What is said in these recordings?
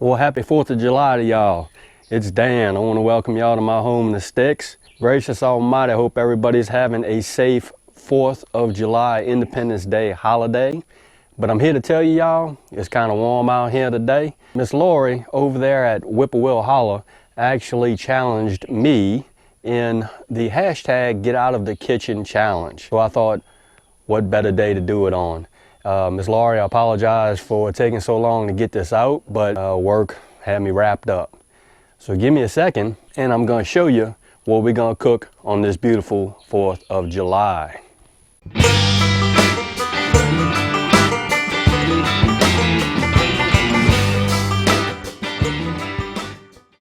Well, happy 4th of July to y'all. It's Dan. I want to welcome y'all to my home in the sticks. Gracious Almighty, I hope everybody's having a safe 4th of July Independence Day holiday. But I'm here to tell you y'all, it's kind of warm out here today. Miss Lori over there at Whippoorwill Holler actually challenged me in the hashtag Get Out of the Kitchen Challenge. So I thought, what better day to do it on? Miss Laurie, I apologize for taking so long to get this out, but work had me wrapped up. So give me a second and I'm gonna show you what we're gonna cook on this beautiful 4th of July.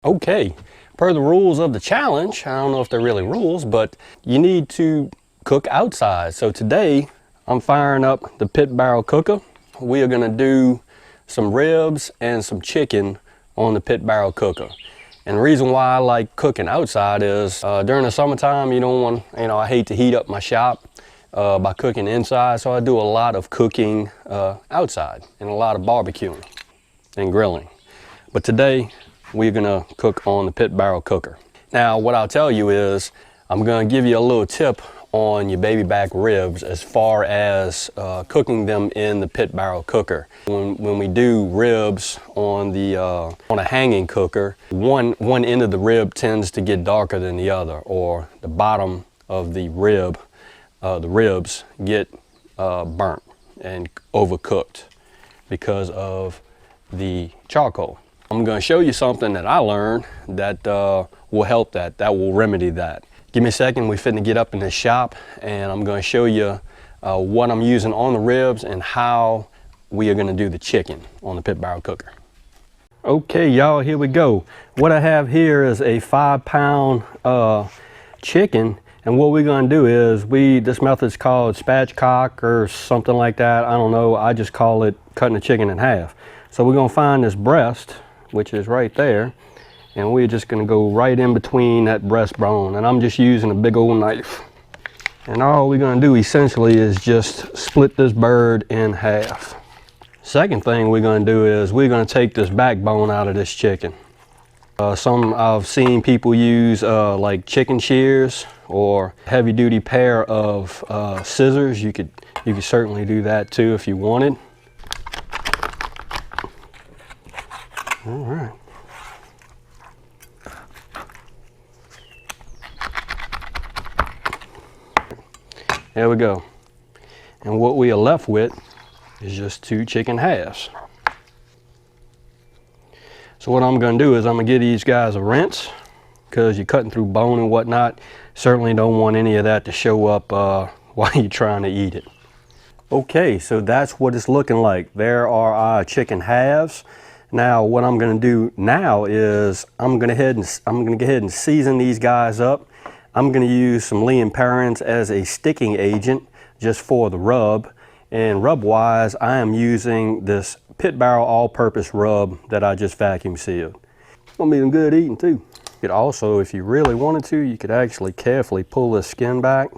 Okay, per the rules of the challenge, I don't know if they're really rules, but you need to cook outside. So today, I'm firing up the pit barrel cooker. We are gonna do some ribs and some chicken on the pit barrel cooker. And the reason why I like cooking outside is during the summertime, you don't want, I hate to heat up my shop by cooking inside. So I do a lot of cooking outside and a lot of barbecuing and grilling. But today, we're gonna cook on the pit barrel cooker. Now, what I'll tell you is, I'm gonna give you a little tip on your baby back ribs as far as cooking them in the pit barrel cooker. When we do ribs on a hanging cooker, one end of the rib tends to get darker than the other, or the bottom of the ribs get burnt and overcooked because of the charcoal. I'm going to show you something that I learned that will help that will remedy that. Give me a second, we finna get up in the shop and I'm going to show you what I'm using on the ribs and how we are going to do the chicken on the pit barrel cooker. Okay y'all, here we go. What I have here is a 5-pound chicken, and what we're going to do is, this method's called spatchcock or something like that. I don't know, I just call it cutting the chicken in half. So we're going to find this breast, which is right there, and we're just going to go right in between that breastbone, and I'm just using a big old knife. And all we're going to do essentially is just split this bird in half. Second thing we're going to do is we're going to take this backbone out of this chicken. I've seen people use like chicken shears or heavy duty pair of scissors. You could certainly do that too if you wanted. All right. There we go. And what we are left with is just 2 chicken halves. So what I'm going to do is I'm going to give these guys a rinse, because you're cutting through bone and whatnot. Certainly don't want any of that to show up while you're trying to eat it. Okay, so that's what it's looking like. There are our chicken halves. Now what I'm going to do now is I'm going to go ahead and season these guys up. I'm going to use some Lea & Perrins as a sticking agent just for the rub. And rub wise, I am using this pit barrel all-purpose rub that I just vacuum sealed. It's going to be some good eating too. You could also, if you really wanted to, you could actually carefully pull this skin back.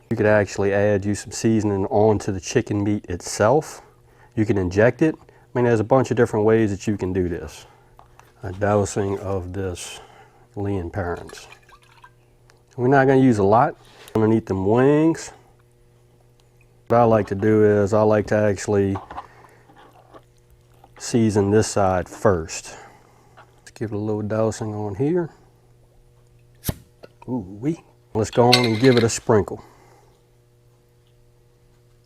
You could actually add you some seasoning onto the chicken meat itself. You can inject it. I mean, there's a bunch of different ways that you can do this. A dosing of this Lea & Perrins. We're not going to use a lot underneath them wings. What I like to do is I like to actually season this side first. Let's give it a little dosing on here. Ooh-wee. Let's go on and give it a sprinkle.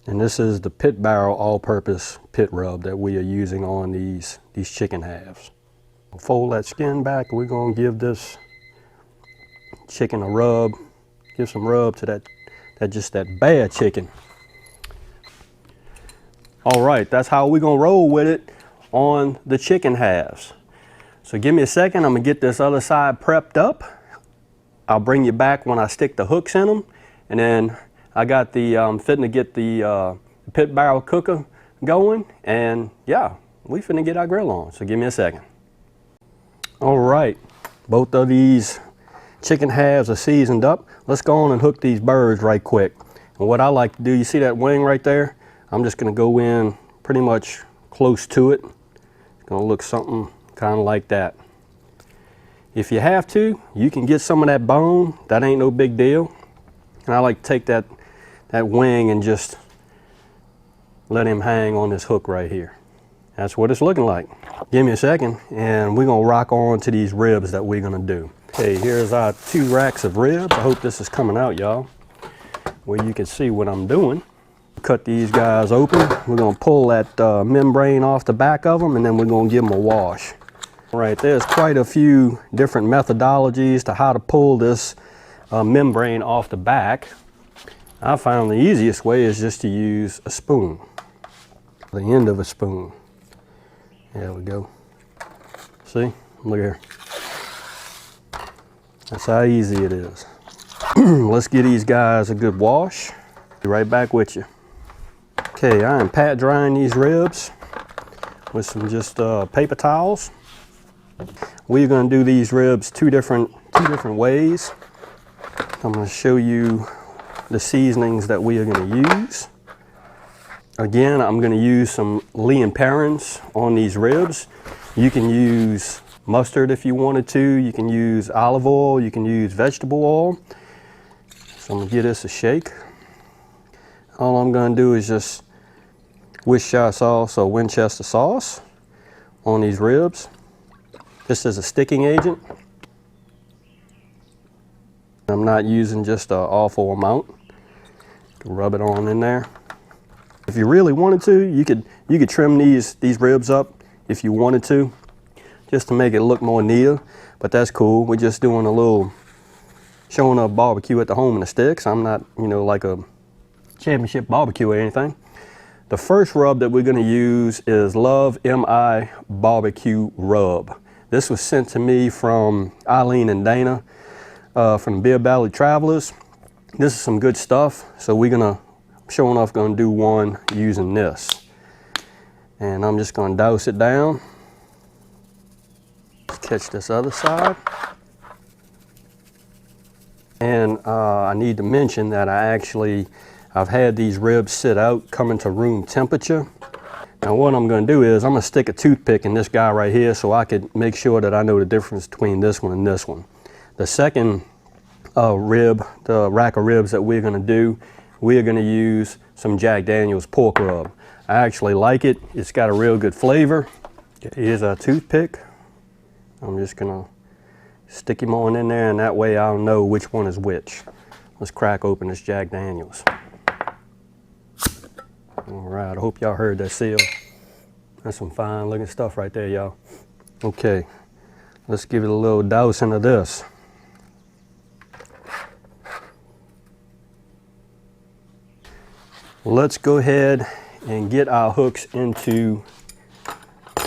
And this is the pit barrel all-purpose pit rub that we are using on these chicken halves. We'll fold that skin back. We're going to give this chicken a rub. Give some rub to that bad chicken. All right, that's how we're going to roll with it on the chicken halves. So give me a second. I'm going to get this other side prepped up. I'll bring you back when I stick the hooks in them, and then I got the fitting to get the pit barrel cooker going, and yeah, we finna get our grill on. So give me a second. All right, both of these chicken halves are seasoned up. Let's go on and hook these birds right quick. And what I like to do, you see that wing right there? I'm just gonna go in pretty much close to it, It's gonna look something kind of like that. If you have to, you can get some of that bone. That ain't no big deal. And I like to take that wing and just let him hang on this hook right here. That's what it's looking like. Give me a second and we're gonna rock on to these ribs that we're gonna do. Okay, here's our 2 racks of ribs. I hope this is coming out, y'all, where you can see what I'm doing. Cut these guys open. We're gonna pull that membrane off the back of them, and then we're gonna give them a wash. All right, there's quite a few different methodologies to how to pull this membrane off the back. I found the easiest way is just to use a spoon, the end of a spoon. There we go. See, look here. That's how easy it is. Let's give these guys a good wash. Be right back with you. Okay, I am pat drying these ribs with some just paper towels. We're going to do these ribs two different ways. I'm going to show you the seasonings that we are going to use. Again, I'm going to use some Lea and Perrins on these ribs. You can use mustard if you wanted to. You can use olive oil. You can use vegetable oil. So I'm going to give this a shake. All I'm going to do is just Worcestershire sauce or Winchester sauce on these ribs. This is a sticking agent. I'm not using just an awful amount. Rub it on in there. If you really wanted to, you could trim these ribs up if you wanted to, just to make it look more neat. But that's cool. We're just doing a little showing up barbecue at the home in the sticks. I'm not, you know, like a championship barbecue or anything. The first rub that we're going to use is Love MI Barbecue Rub. This was sent to me from Eileen and Dana from Beer Valley Travelers. This is some good stuff, so we're gonna, sure enough, gonna do one using this. And I'm just gonna douse it down. Catch this other side. And I need to mention that I've had these ribs sit out, coming to room temperature. Now what I'm going to do is I'm going to stick a toothpick in this guy right here so I could make sure that I know the difference between this one and this one. The second the rack of ribs that we're going to do, we're going to use some Jack Daniel's pork rub. I actually like it. It's got a real good flavor. Here's our toothpick. I'm just going to stick him on in there, and that way I'll know which one is which. Let's crack open this Jack Daniel's. All right, I hope y'all heard that seal. That's some fine looking stuff right there, y'all. Okay, let's give it a little dousing of this. Let's go ahead and get our hooks into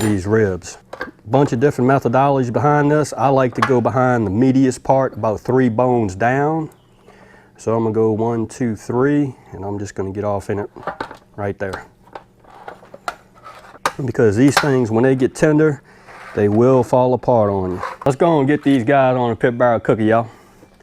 these ribs. Bunch of different methodologies behind this. I like to go behind the meatiest part, about 3 bones down. So I'm gonna go 1, 2, 3, and I'm just gonna get off in it right there. Because these things, when they get tender, they will fall apart on you. Let's go and get these guys on a pit barrel cooker, y'all.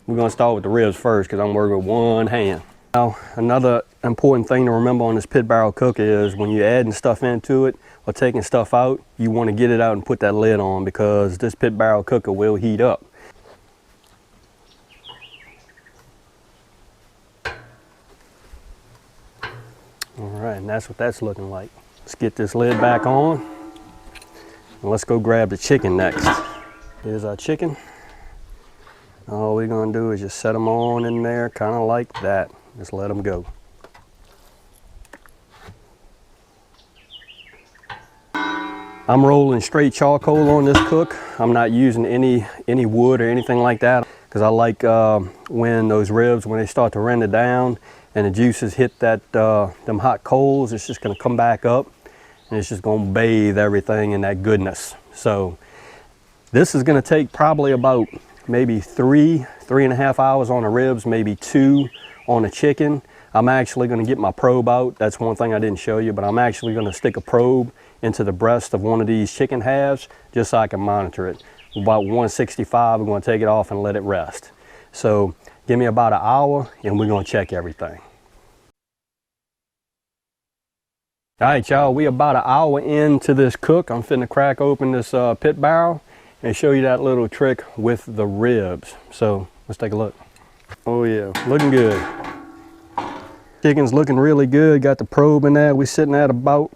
We're gonna start with the ribs first because I'm working with one hand. Now, another important thing to remember on this pit barrel cooker is when you're adding stuff into it or taking stuff out, you want to get it out and put that lid on because this pit barrel cooker will heat up. All right, and that's what that's looking like. Let's get this lid back on and let's go grab the chicken next. Here's our chicken. All we're gonna do is just set them on in there, kind of like that. Just let them go. I'm rolling straight charcoal on this cook. I'm not using any wood or anything like that because I like when those ribs, when they start to render down and the juices hit that them hot coals, it's just gonna come back up and it's just gonna bathe everything in that goodness. So this is gonna take probably about maybe 3.5 hours on the ribs, maybe 2 on the chicken. I'm actually gonna get my probe out. That's one thing I didn't show you, but I'm actually gonna stick a probe into the breast of one of these chicken halves just so I can monitor it. About 165, we're gonna take it off and let it rest. So give me about an hour and we're gonna check everything. All right, y'all, we about an hour into this cook. I'm finna crack open this pit barrel and show you that little trick with the ribs. So let's take a look. Oh yeah, looking good. Chicken's looking really good. Got the probe in there. We're sitting at about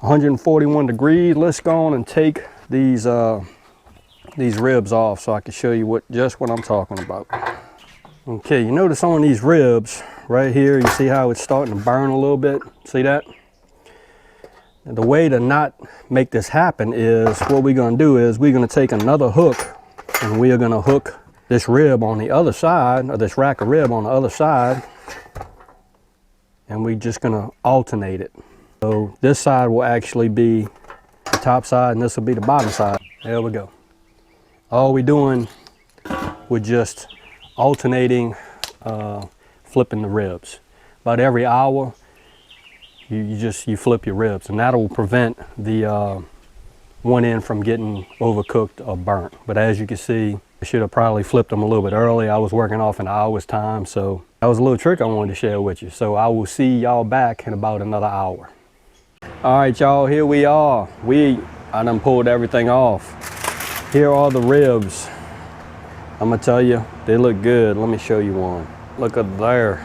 141 degrees. Let's go on and take these ribs off so I can show you just what I'm talking about. Okay, you notice on these ribs right here, you see how it's starting to burn a little bit? See that? And the way to not make this happen is what we're going to do is we're going to take another hook and we are going to hook this rib on the other side, or this rack of rib on the other side, and we're just going to alternate it. So this side will actually be the top side and this will be the bottom side. There we go. All we're doing, we're just alternating, flipping the ribs. About every hour, you flip your ribs, and that'll prevent the one end from getting overcooked or burnt. But as you can see, I should have probably flipped them a little bit early. I was working off an hour's time, so that was a little trick I wanted to share with you. So I will see y'all back in about another hour. All right, y'all, here we are. I done pulled everything off. Here are the ribs. I'm gonna tell you, they look good. Let me show you one. Look up there.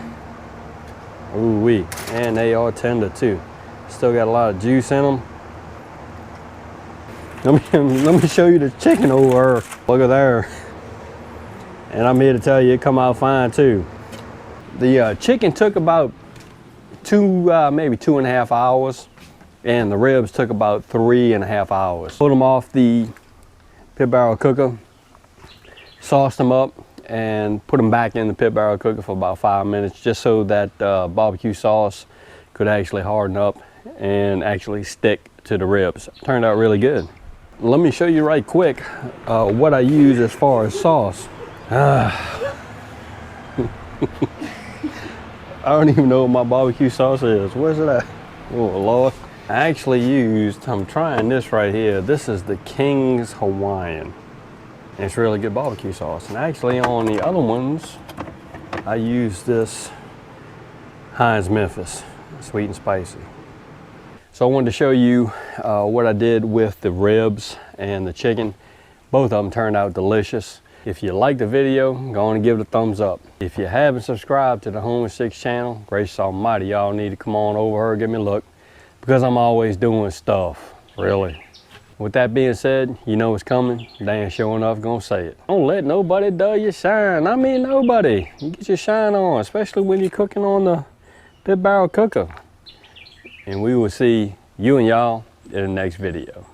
Ooh wee, and they are tender too. Still got a lot of juice in them. Let me show you the chicken over there. Look at there. And I'm here to tell you it come out fine too. The chicken took about maybe 2.5 hours, and the ribs took about 3.5 hours. Pulled them off the pit barrel cooker, sauced them up, and put them back in the pit barrel cooker for about 5 minutes, just so that barbecue sauce could actually harden up and actually stick to the ribs. Turned out really good. Let me show you right quick what I use as far as sauce. I don't even know what my barbecue sauce is. Where's it at? Oh Lord. I actually I'm trying this right here. This is the King's Hawaiian. And it's really good barbecue sauce. And actually on the other ones, I use this Heinz Memphis, sweet and spicy. So I wanted to show you what I did with the ribs and the chicken. Both of them turned out delicious. If you liked the video, go on and give it a thumbs up. If you haven't subscribed to the Home 6 channel, gracious almighty, y'all need to come on over here, give me a look, because I'm always doing stuff, really. With that being said, you know it's coming. Dan sure enough gonna say it. Don't let nobody dull your shine. I mean nobody. You get your shine on, especially when you're cooking on the pit barrel cooker. And we will see you and y'all in the next video.